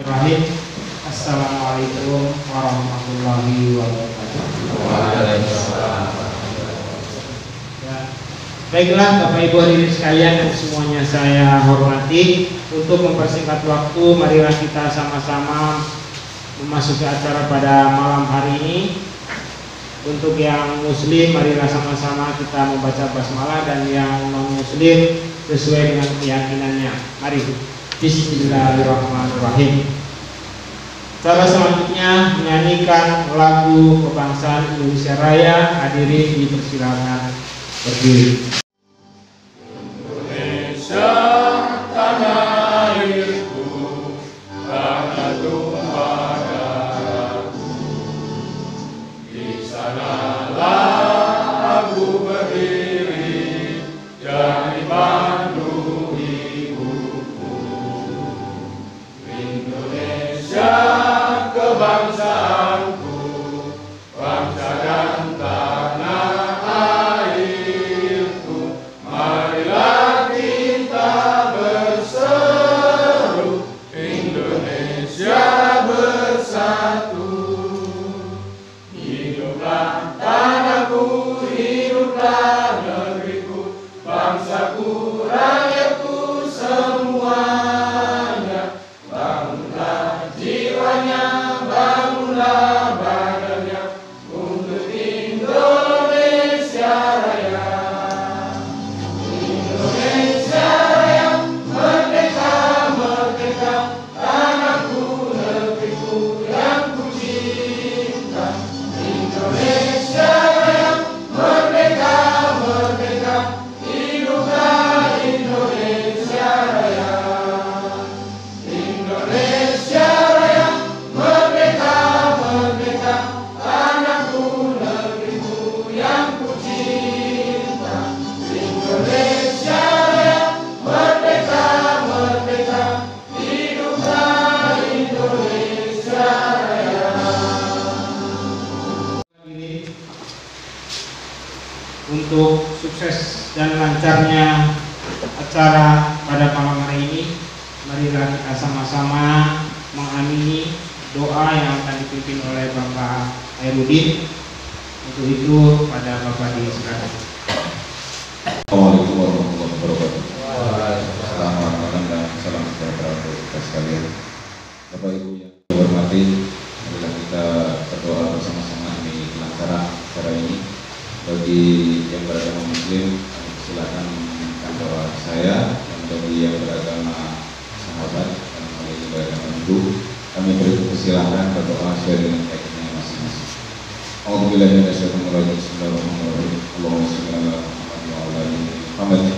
Bismillahirrahmanirrahim. Assalamualaikum warahmatullahi wabarakatuh. Waalaikumsalam. Ya. Baiklah Bapak Ibu hadirin sekalian yang semuanya saya hormati, untuk mempersingkat waktu, marilah kita sama-sama memasuki acara pada malam hari ini. Untuk yang muslim, marilah sama-sama kita membaca basmalah, dan yang non muslim sesuai dengan keyakinannya. Mari. Bismillahirrahmanirrahim. Cara selanjutnya menyanyikan lagu kebangsaan Indonesia Raya. Hadirin dipersilakan berdiri. Indonesia tanah airku, tanah tumpah darahku. Di sanalah aku berdiri dan dipandu ibuku. Indonesia kebangsaanku, bangsa dan tanah airku. Marilah kita berseru, Indonesia bersatu. Hiduplah tanahku, hiduplah negeriku, bangsaku, rakyatku semuanya. Bangunlah jiwanya, bangunlah badannya untuk Indonesia Raya. Indonesia Raya, merdeka, merdeka, tanahku, negeriku yang ku cinta. Indonesia Raya, merdeka, merdeka, hiduplah Indonesia Raya. Indonesia Raya, merdeka, merdeka, tanahku, negeriku yang ku cinta. Indonesia Raya, merdeka, merdeka, hiduplah Indonesia Raya. Untuk sukses dan lancarnya acara pada malam hari ini, marilah kita sama-sama mengamini doa yang akan dipimpin oleh Bapak Hairudin. Untuk itu pada Bapak disilakan. Assalamualaikum warahmatullahi wabarakatuh. Selamat malam dan salam sejahtera untuk kita sekalian. Bapak Ibu yang saya hormati, marilah kita berdoa bersama-sama demi kelancaran acara ini. Bagi yang beragama Muslim, kami silakan mengingatkan doa saya, dan bagi yang beragama sahabat dan yang beragama Hindu, kami beri persilakan berdoa sesuai dengan keyakinan masing-masing. Alhamdulillah, bismillahirrahmanirrahim. Allahumma shalli ala Muhammad wa ala ali Muhammad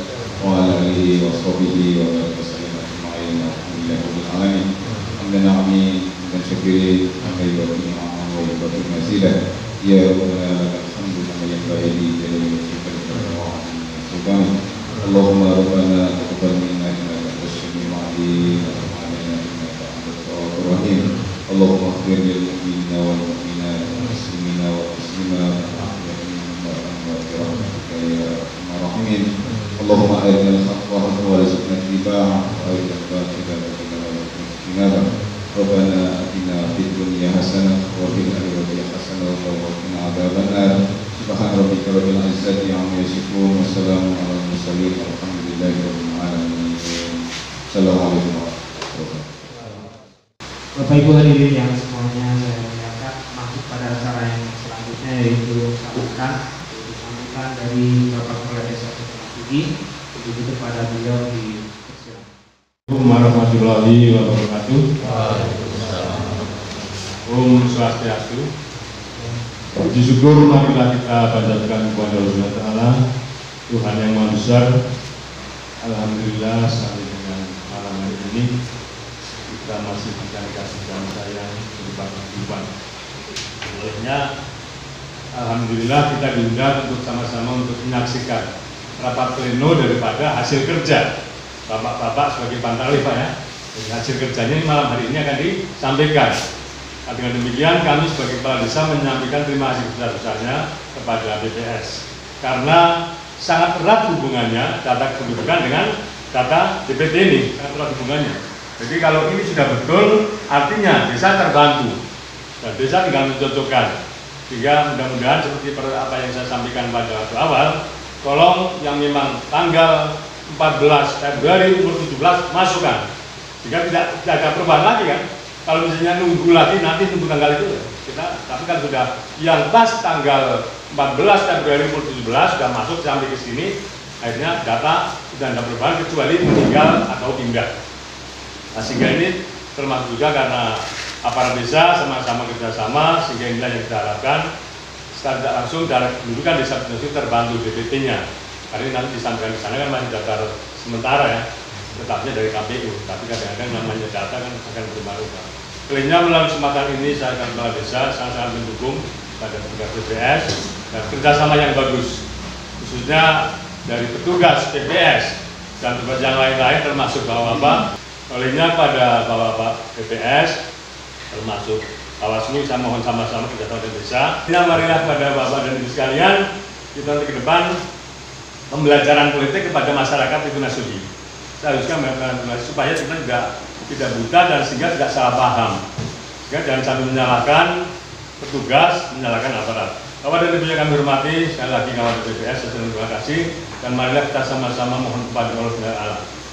wa ala alihi wa sahbihi wa barik wa sallim ajma'in. Alhamdulillahi rabbil alamin. Hamdan amin dan syukurin hamdan wa ni'man wa barakatuh mazidah. Ya Rabbana lakal hamdu kama yanbaghi li jalali wajhika wa sultanik. Allahumma rabbana taqabbal minna innaka antas samiul alim wa tub alaina innaka antat tawwabur rahim. Allahumma ighfir lil mu'minina wal mu'minat wal muslimina wal muslimat ya arhamar rahimin. Allahumma arina al-haqqa haqqan warzuqna ittiba'ahu wa arina al-batila batila warzuqna ijtinabah. Rabbana atina fid dunya hasanah wa fil akhirati hasanah wa qina adzabannar. Subhana rabbika rabbil izzati amma yasifun wa salamun alal mursalin walhamdulillahi rabbil alamin. Assalamualaikum warahmatullahi wabarakatuh. Bapak Ibu hadirin yang semuanya saya muliakan, masuk pada acara yang selanjutnya, yaitu sambutan dari Bapak Kepala Desa Sukamantigi. Begitu kepada beliau dipersilakan. Assalamualaikum warahmatullahi wabarakatuh. Om Swastiastu. Puji syukur marilah kita panjatkan kepada Allah Ta'ala, Tuhan yang Maha Besar. Alhamdulillah sampai dengan malam hari ini kita masih dikasih kasih sayang berupa kehidupan. Olehnya alhamdulillah kita diundang untuk sama-sama untuk menyaksikan rapat pleno daripada hasil kerja Bapak-bapak sebagai pantarlih Pak ya. Jadi hasil kerjanya malam hari ini akan disampaikan. Nah, dengan demikian kami sebagai kepala desa menyampaikan terima kasih besar-besarnya kepada BPS karena sangat erat hubungannya data kependudukan dengan data DPT ini, sangat erat hubungannya. Jadi kalau ini sudah betul, artinya desa terbantu. Dan desa tinggal mencocokkan. Sehingga mudah-mudahan seperti apa yang saya sampaikan pada waktu awal, tolong yang memang tanggal 14 Februari umur 17 masukkan. Sehingga tidak ada perubahan lagi kan. Kalau misalnya nunggu lagi, nanti tunggu tanggal itu kita, tapi kan sudah yang pas tanggal 14 Februari umur 17 sudah masuk sampai ke sini, akhirnya data sudah ada perubahan kecuali meninggal atau pindah. Nah, sehingga ini termasuk juga karena aparat desa sama-sama kerjasama, sehingga inilah yang kita harapkan secara tidak langsung dari kedudukan desa Betunasu terbantu DPT-nya. Karena ini nanti disampaikan di sana kan masih daftar sementara ya, tetapnya dari KPU, tapi kadang-kadang namanya data kan akan berubah-ubah. Kelihnya melalui kesempatan ini saya akan kepala desa sangat-sangat mendukung pada petugas PPS dan kerjasama yang bagus, khususnya dari petugas PPS dan petugas yang lain-lain termasuk Bapak-Bapak. Olehnya pada Bapak-Bapak PPS termasuk Bawaslu, saya mohon sama-sama kerjasama dengan desa. Marilah pada Bapak dan Ibu sekalian, kita nanti ke depan pembelajaran politik kepada masyarakat itu Nasuhi. Seharusnya supaya kita tidak buta dan sehingga tidak salah paham. Sehingga jangan sampai menyalahkan petugas, menyalahkan aparat. Bapak dan Ibu yang kami hormati, sekali lagi kawan PPS, saya terima kasih. Dan marilah kita sama-sama mohon kepada Allah SWT.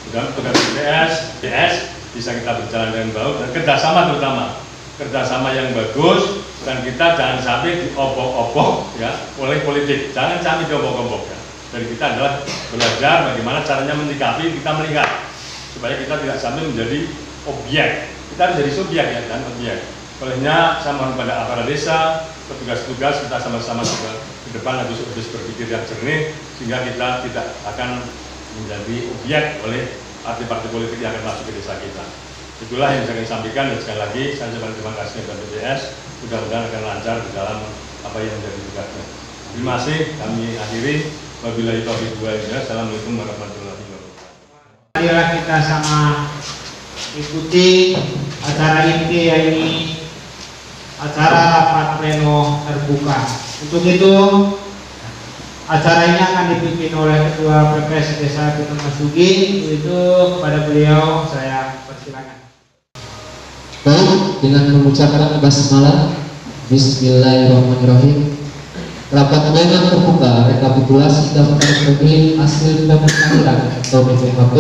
Mudah-mudahan petugas PPS bisa kita berjalan dengan baik dan kerjasama terutama. Kerjasama yang bagus dan kita jangan sampai diobok-obok ya oleh politik. Jangan sampai diobok-obok ya. Dan kita adalah belajar bagaimana caranya menyikapi, kita melihat supaya kita tidak sampai menjadi objek. Kita harus jadi subjek ya dan objek. Olehnya saya mohon pada aparat desa, petugas-petugas kita sama-sama juga ke depan harus berpikir yang jernih sehingga kita tidak akan menjadi objek oleh partai-partai politik yang akan masuk ke desa kita. Itulah yang saya ingin sampaikan dan sekali lagi saya ucapkan terima kasih kepada PPS. Mudah-mudahan akan lancar di dalam apa yang menjadi tugasnya. Terima kasih, kami akhiri. Wabillahi taufiq wal hidayah. Assalamualaikum warahmatullahi wabarakatuh. Marilah kita sama ikuti acara inti, yaitu acara rapat pleno terbuka. Untuk itu acara ini akan dipimpin oleh Ketua PPS Desa Betunasu. Itu kepada beliau saya persilakan. Baik, dengan mengucapkan basmalah, Bismillahirrahmanirrahim. Rapat pleno terbuka rekapitulasi daftar pemilih hasil pemutahiran atau BPKP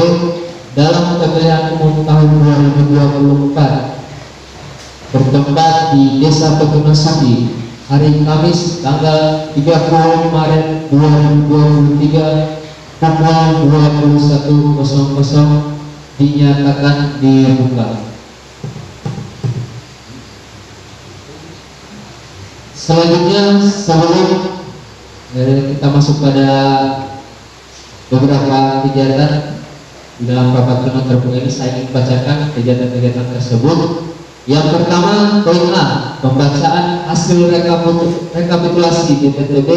dalam pemilihan umum tahun 2024 bertempat di Desa Betunasu hari Kamis tanggal 30 Maret 2023 pukul 21.00 dinyatakan dibuka. Selanjutnya, sebelum kita masuk pada beberapa kegiatan di dalam rapat pleno terbuka ini, saya ingin bacakan kegiatan-kegiatan tersebut. Yang pertama, poin A, pembacaan hasil rekapitulasi DPTB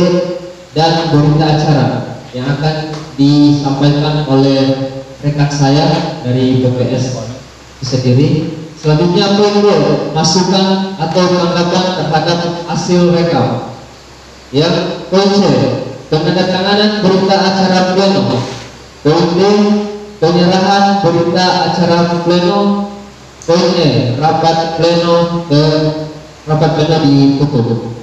dan berita acara yang akan disampaikan oleh rekan saya dari BPS sendiri. Selanjutnya poin B, masukan atau tanggapan terhadap hasil rekap. Yang poin C, penandatanganan berita acara pleno. Poin D, penyerahan berita acara pleno. Poin E, rapat pleno ditutup.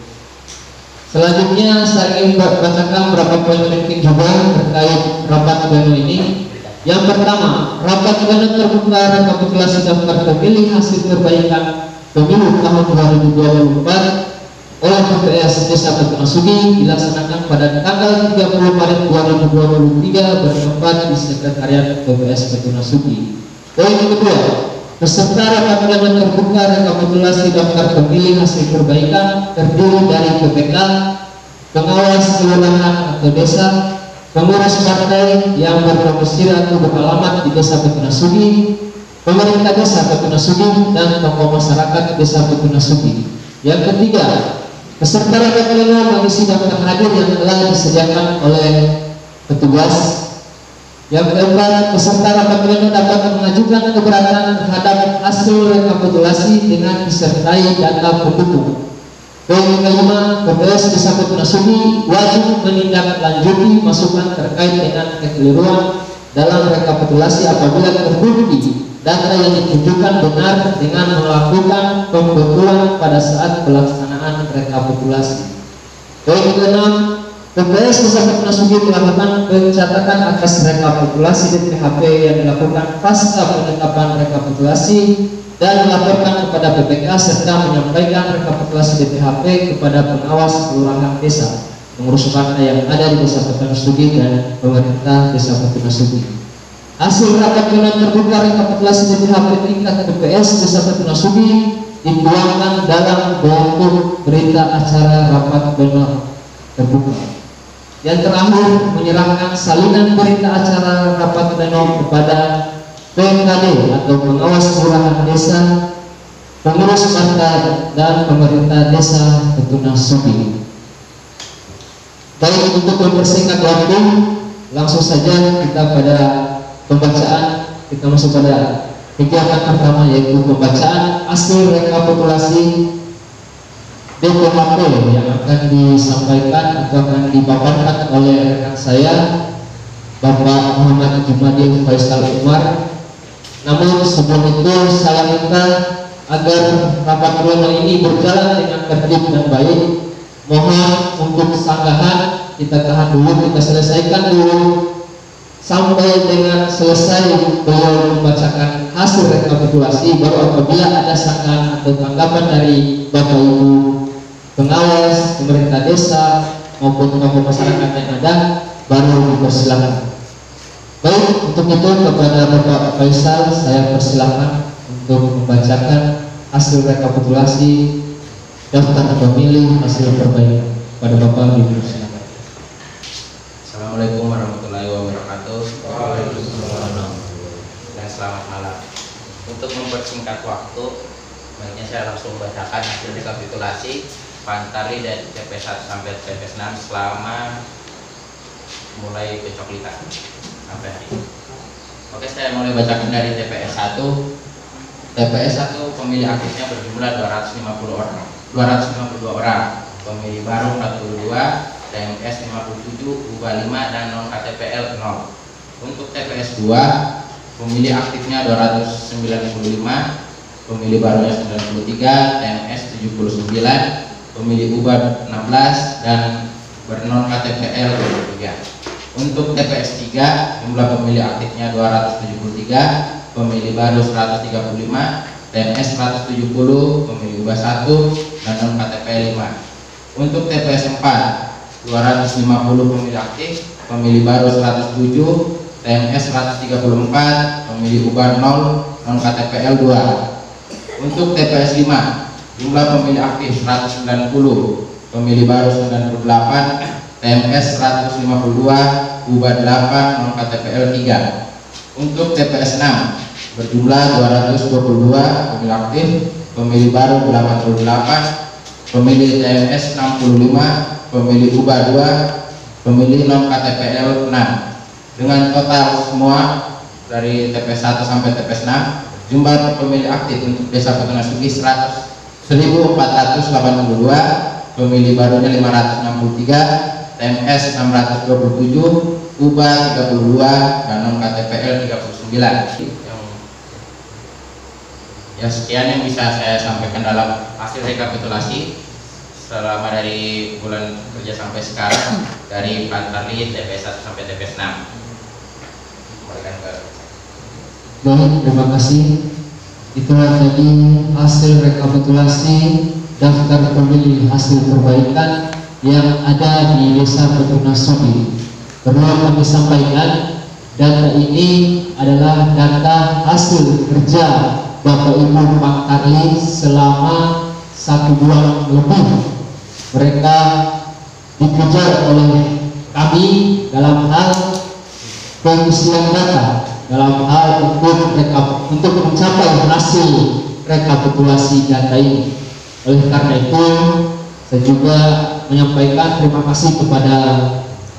Selanjutnya saya ingin bacakan beberapa poin penting juga terkait rapat pleno ini. Yang pertama, rapat pleno terbuka rekapitulasi daftar pemilih hasil perbaikan pemilu tahun 2024 oleh PPS Desa Betunasu dilaksanakan pada tanggal 30 Maret 2023 bertempat di Sekretariat PPS Betunasu. Poin kedua, peserta rapat pleno terbuka rekapitulasi daftar pemilih hasil perbaikan terdiri dari PPK, pengawas kelurahan atau desa, pengurus partai yang berdomisili atau beralamat di Desa Betunasu, pemerintah Desa Betunasu, dan tokoh masyarakat Desa Betunasu. Yang ketiga, peserta rapat pleno mengisi daftar hadir yang telah disediakan oleh petugas. Yang keempat, peserta rapat pleno dapat mengajukan keberatan terhadap hasil rekapitulasi dengan disertai data pendukung. Poin kelima, PPS Desa Betunasu wajib menindaklanjuti masukan terkait dengan kekeliruan dalam rekapitulasi apabila terbukti data yang ditunjukkan benar dengan melakukan pembetulan pada saat pelaksanaan rekapitulasi. Poin ke-6, TPS Desa Petunasugi melakukan pencatatan atas rekapitulasi DPHP yang dilakukan pasca penetapan rekapitulasi dan melaporkan kepada BPK serta menyampaikan rekapitulasi DPHP kepada pengawas kelurahan desa pengurus partai yang ada di Desa Petunasugi dan pemerintah Desa Petunasugi. Hasil rapat pleno terbuka rekapitulasi DPHP tingkat TPS Desa Petunasugi dituangkan dalam bentuk berita acara rapat pleno terbuka. Yang terakhir, menyerahkan salinan berita acara rapat pleno kepada PKD atau pengawas kelurahan desa, pengurus partai dan pemerintah Desa Petunasugi. Baik, untuk mempersingkat waktu, langsung saja kita pada pembacaan. Kita masuk pada kegiatan pertama, yaitu pembacaan hasil rekapitulasi DPHP yang akan disampaikan atau akan dipaparkan oleh rekan saya Bapak Muhammad Jumadil Faisal Umar. Namun sebelum itu saya minta agar rapat pleno ini berjalan dengan tertib dan baik. Mohon untuk sanggahan kita tahan dulu, kita selesaikan dulu sampai dengan selesai beliau membacakan hasil rekapitulasi. Baru apabila ada sanggahan atau tanggapan dari Bapak Ibu pengawas, pemerintah desa maupun tokoh masyarakat yang ada, baru dipersilakan. Baik, untuk itu kepada Bapak Faisal saya persilakan untuk membacakan hasil rekapitulasi daftar pemilih hasil perbaikan. Pada Bapak dipersilakan. Assalamualaikum warahmatullahi wabarakatuh. Waalaikumsalam. Dan selamat malam. Untuk mempersingkat waktu, baiknya saya langsung bacakan hasil rekapitulasi Pantali dari TPS 1 sampai TPS 6 selama mulai pencoklitan sampai hari ini. Oke, saya mulai bacakan dari TPS 1. TPS 1 pemilih aktifnya berjumlah 252 orang, pemilih baru 42, TMS 57, ubah 5 dan non KTPL 0. Untuk TPS 2 pemilih aktifnya 295, pemilih barunya 93, TMS 79, pemilih ubah 16 dan bernon KTPL 23. Untuk TPS 3 jumlah pemilih aktifnya 273, pemilih baru 135, TMS 170, pemilih ubah 1 dan non KTPL 5. Untuk TPS 4 250 pemilih aktif, pemilih baru 107, TMS 134, pemilih ubah 0, non KTPL 2. Untuk TPS 5 jumlah pemilih aktif 190, pemilih baru 98, TMS 152, ubah 8, non KTPL 3. Untuk TPS 6 berjumlah 222 pemilih aktif, pemilih baru 88, pemilih TMS 65, pemilih ubah 2, pemilih non KTPL 6. Dengan total semua dari TPS 1 sampai TPS 6, jumlah pemilih aktif untuk Desa Petunasugi 1.482, pemilih barunya 563, TMS 627, ubah 32 dan non KTPL 39. Ya, sekian yang bisa saya sampaikan dalam hasil rekapitulasi selama dari bulan kerja sampai sekarang dari Pantali TPS 1 sampai TPS 6. Baik, terima kasih. Itulah tadi hasil rekapitulasi daftar pemilih hasil perbaikan yang ada di Desa Petunasugi. Perlu kami sampaikan, data ini adalah data hasil kerja Bapak Ibu Pangkarli selama 1 bulan lebih. Mereka dikejar oleh kami dalam hal pengisian data, dalam hal untuk mencapai hasil rekapitulasi data ini. Oleh karena itu, saya juga menyampaikan terima kasih kepada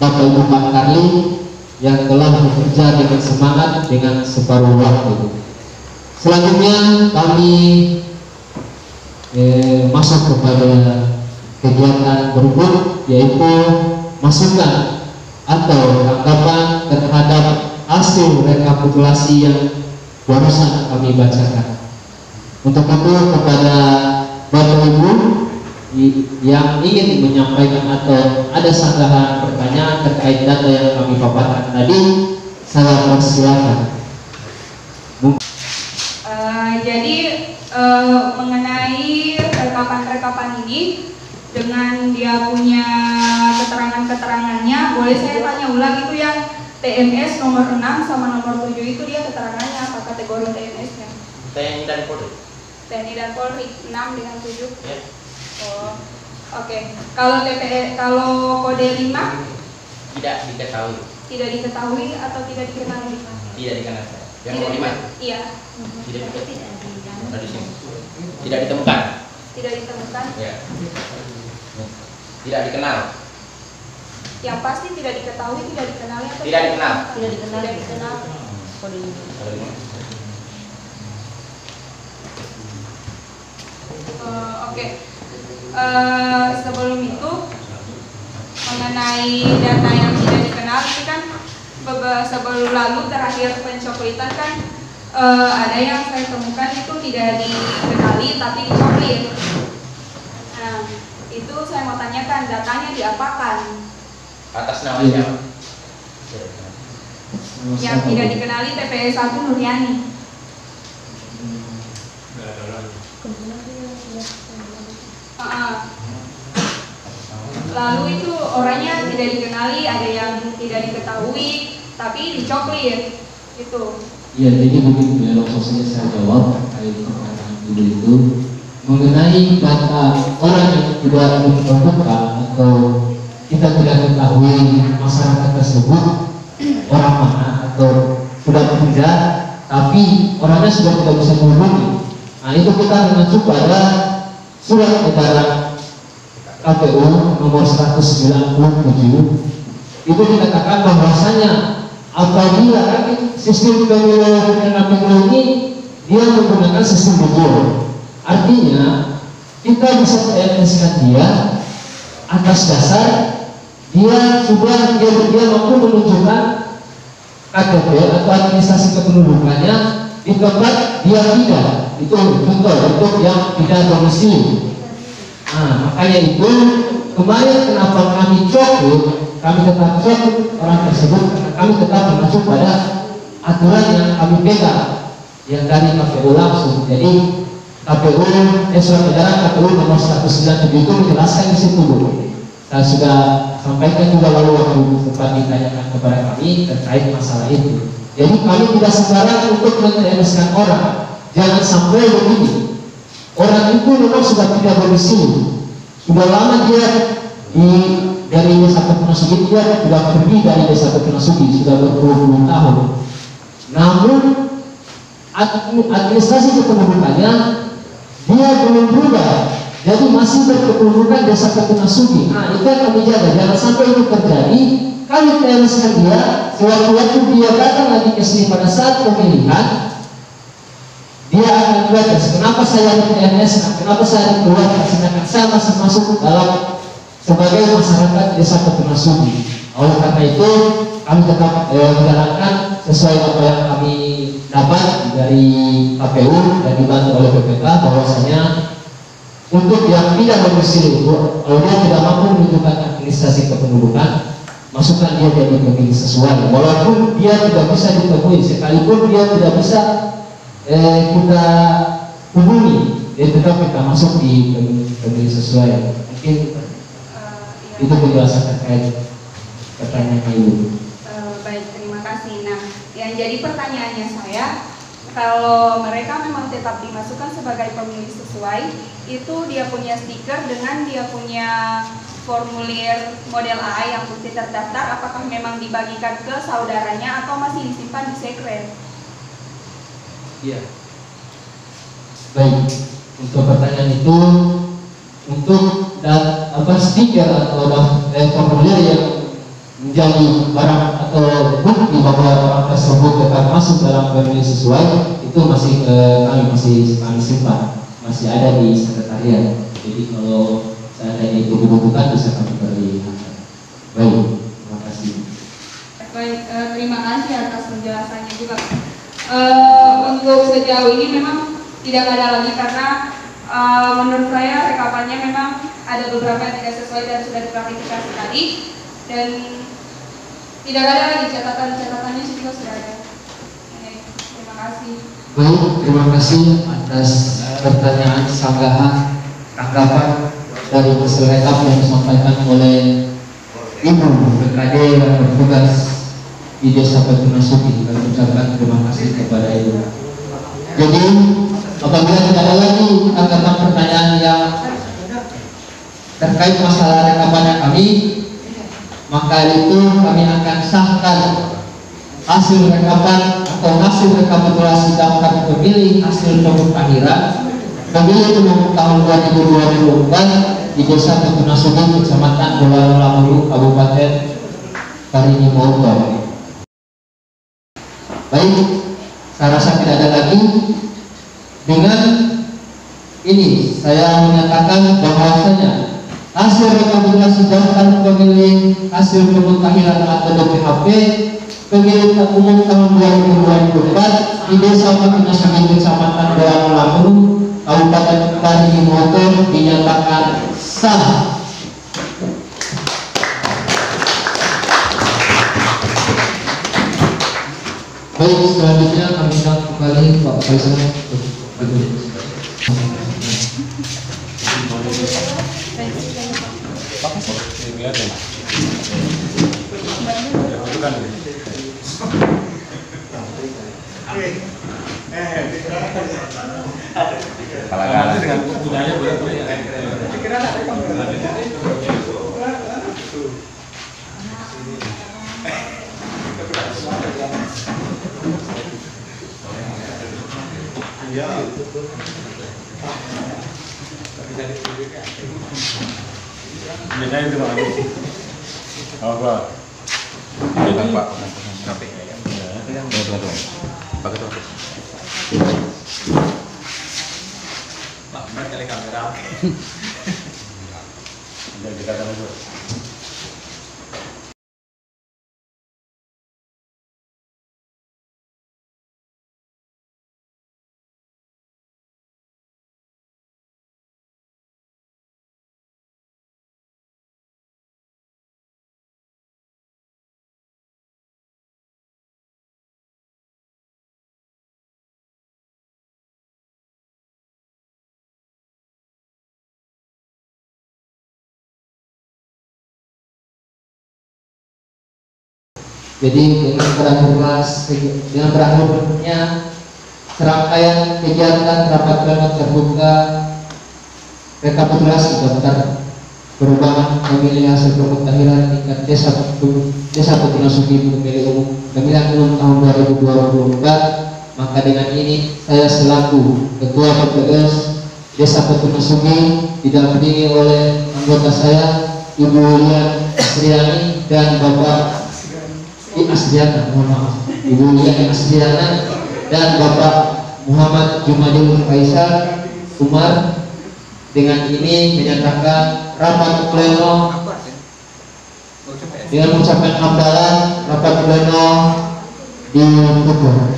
Bapak Ibu Pangkarli yang telah bekerja dengan semangat dengan separuh waktu. Selanjutnya kami masuk kepada kegiatan berikut, yaitu masukan atau tanggapan terhadap hasil rekapitulasi yang barusan kami bacakan. Untuk itu kepada Bapak Ibu yang ingin menyampaikan atau ada sanggahan pertanyaan terkait data yang kami paparkan tadi, saya persilakan. Jadi mengenai rekapan-rekapan ini dengan dia punya keterangan-keterangannya, boleh saya tanya ulang itu yang TMS nomor 6 sama nomor 7 itu dia keterangannya apa kategori TMS-nya? TNI dan Polri. TNI dan Polri 6 dengan 7. Ya. Oh, oke. Kalau kode 5 Tidak diketahui. tidak diketahui atau tidak dikenali? Tidak dikenal. Yang nomor 5. Iya. Tidak diketahui. Ada di sini. Tidak ditemukan. Tidak ditemukan. Ya. Tidak dikenal. Yang pasti tidak diketahui, tidak dikenali atau Tidak dikenal. Tidak dikenal. Tidak dikenal. Ada di mana? Oke. Sebelum itu mengenai data yang tidak dikenal ini kan sebelum lalu terakhir pencoklitan kan ada yang saya temukan itu tidak dikenali tapi dicoklit. Nah, itu saya mau tanyakan datanya diapakan? Atas nama siapa? Yang tidak dikenali TPS 1 Nuriani. Lalu itu orangnya tidak dikenali, ada yang tidak diketahui, tapi dicoklit, itu. Iya, jadi mungkin ya langsung saja saya jawab terkait pertanyaan dulu itu mengenai data orang yang tidak ditentukan atau kita tidak ketahui masyarakat tersebut orang mana atau sudah bekerja, tapi orangnya sudah tidak bisa menghubungi. Nah, itu kita mengacu pada surat edaran KPU nomor 197 itu dikatakan bahwasanya apabila sistem pemilu ini dia menggunakan sistem bujur, artinya kita bisa TMS-kan dia atas dasar dia mampu menunjukkan KTP atau administrasi kependudukannya di tempat dia tidak. Itu contoh untuk yang tidak domisili. Nah, makanya itu kemarin kenapa kami coklit, kami tetap coklit orang tersebut karena kami tetap mengacu pada aturan yang kami pegang yang dari KPU langsung. Jadi KPU surat edaran KPU nomor 197 itu menjelaskan di situ. Saya sudah sampaikan juga lalu waktu sempat ditanyakan kepada kami terkait masalah itu. Jadi kami tidak sembarangan untuk men-TMS-kan orang. Jangan sampai begini. Orang itu memang sudah tidak domisili, sudah lama dia dari desa Ketunasugi, dia sudah pergi dari desa Ketunasugi, sudah berpuluh-puluh tahun. Namun administrasi kependudukannya dia belum berubah, jadi masih berkependudukan desa Ketunasugi. Nah, itu yang kami jaga, jangan sampai itu terjadi. Kami TMS-kan dia, sewaktu-waktu dia datang lagi ke sini pada saat pemilihan, dia akan belajar kenapa saya di TMS, kenapa saya dikeluarkan, sedangkan saya masih masuk dalam sebagai masyarakat desa Ketunasugi. Oleh karena itu kami tetap menjalankan sesuai apa yang kami dapat dari KPU dan dibantu oleh PPK bahwasanya untuk yang tidak domisili itu kalau dia tidak mampu menunjukkan administrasi kependudukan, masukkan dia jadi pemilih sesuai. Walaupun dia tidak bisa ditemui, sekalipun dia tidak bisa kita hubungi, dia tetap kita masuk di pemilih sesuai. Mungkin itu penjelasan terkait pertanyaan Ibu. Baik, terima kasih. Nah, yang jadi pertanyaannya saya, kalau mereka memang tetap dimasukkan sebagai pemilih sesuai, itu dia punya stiker dengan dia punya formulir model A yang bukti terdaftar, apakah memang dibagikan ke saudaranya atau masih disimpan di sekret? Iya. Baik, untuk pertanyaan itu, untuk stiker atau formulir yang menjadi barang atau bukti bahwa orang tersebut tetap masuk dalam pemilih sesuai, itu masih kami simpan, masih ada di sekretariat. Jadi kalau seandainya itu dibutuhkan bisa kami beri. Baik, terima kasih. Baik, Terima kasih atas penjelasannya juga. Untuk sejauh ini memang tidak ada lagi karena menurut saya rekapannya memang ada beberapa yang tidak sesuai dan sudah diklarifikasi tadi, dan tidak ada lagi catatannya juga sudah ada. Terima kasih. Baik, terima kasih atas pertanyaan, sanggahan, tanggapan dari hasil rekap yang disampaikan oleh Ibu BKD yang bertugas di Desa Patunasuki. Kami ucapkan terima kasih kepada Ibu. Jadi apabila tidak ada lagi tanggapan pertanyaan yang terkait masalah rekapannya kami, maka itu kami akan sahkan hasil rekapan atau hasil rekapitulasi daftar pemilih hasil pemutahiran pemilih umum tahun 2024 di Desa Patunasuki, Kecamatan Bola-Lamuru, Kabupaten Karini Bogor. Baik, saya rasa tidak ada lagi. Dengan ini saya menyatakan bahwasanya hasil rekapitulasi daftar pemilih hasil pemutahiran atau DPHP pemilih umum tahun 2024 di Desa Patunasuki, Kecamatan Bola-Lamuru, Kabupaten Karini Bogor dinyatakan sah. Baik, selanjutnya kami undang kembali Pak Faisal. Jadi dengan berakhirnya serangkaian kegiatan rapat pleno terbuka rekapitulasi daftar perubahan pemilih hasil pemutahiran tingkat Desa Patunasuki pemilih umum pemilihan umum tahun 2024, maka dengan ini saya selaku Ketua PPS Desa Patunasuki didampingi oleh anggota saya Ibu Lian Asriani dan Bapak Asriana, mohon maaf, Ibu Lian Asriana dan Bapak Muhammad Jumadil Faisal Umar. Dengan ini menyatakan rapat pleno dengan mengucapkan hamdalah rapat pleno ditutup.